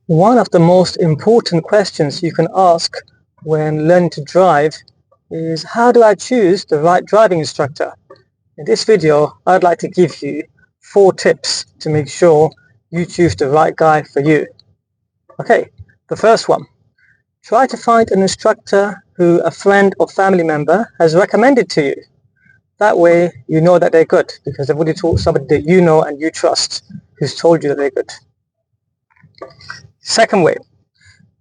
One of the most important questions you can ask when learning to drive is, how do I choose the right driving instructor? In this video, I'd like to give you 4 tips to make sure you choose the right guy for you. Okay, the first one, try to find an instructor who a friend or family member has recommended to you. That way you know that they're good because they've already taught somebody that you know and you trust who's told you that they're good. Second way,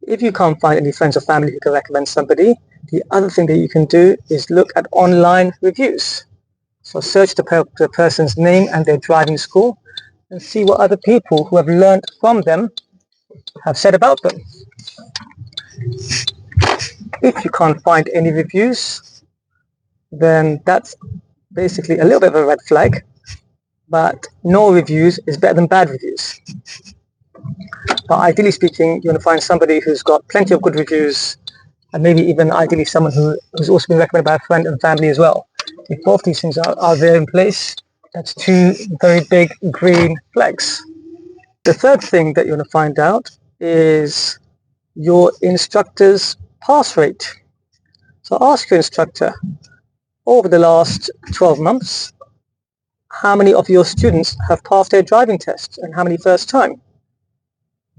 if you can't find any friends or family who can recommend somebody, the other thing that you can do is look at online reviews. So search the person's name and their driving school and see what other people who have learned from them have said about them. If you can't find any reviews, then that's basically a little bit of a red flag, but no reviews is better than bad reviews. But ideally speaking, you want to find somebody who's got plenty of good reviews, and maybe even ideally someone who's also been recommended by a friend and family as well. If both these things are there in place, that's 2 very big green flags. The third thing that you want to find out is your instructor's pass rate. So ask your instructor, over the last 12 months, how many of your students have passed their driving test and how many first time?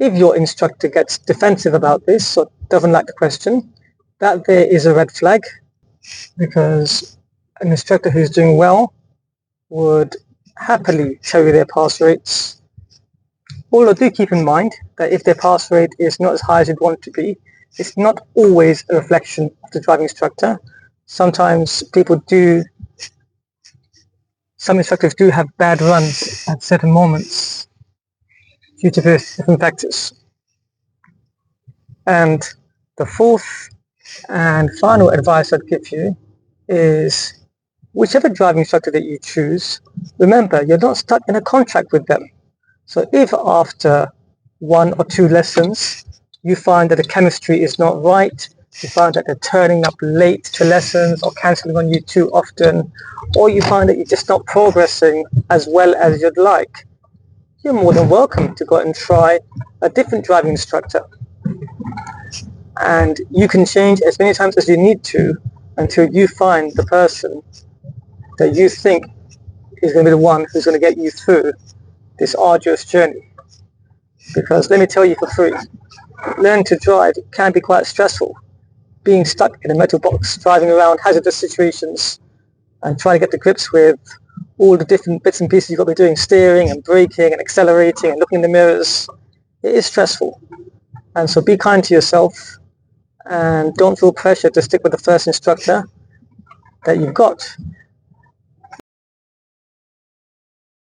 If your instructor gets defensive about this or doesn't like the question, that there is a red flag, because an instructor who's doing well would happily tell you their pass rates. Although do keep in mind that if their pass rate is not as high as you'd want it to be, it's not always a reflection of the driving instructor. Sometimes some instructors do have bad runs at certain moments due to different factors. And the fourth and final advice I'd give you is, whichever driving instructor that you choose, remember you're not stuck in a contract with them. So if after 1 or 2 lessons you find that the chemistry is not right, you find that they're turning up late to lessons or cancelling on you too often, or you find that you're just not progressing as well as you'd like, you're more than welcome to go and try a different driving instructor. And you can change as many times as you need to until you find the person that you think is going to be the one who's going to get you through this arduous journey. Because let me tell you for free, learning to drive can be quite stressful. Being stuck in a metal box, driving around hazardous situations and trying to get to grips with all the different bits and pieces you've got to be doing, steering and braking and accelerating and looking in the mirrors, it is stressful. And so be kind to yourself and don't feel pressure to stick with the first instructor that you've got.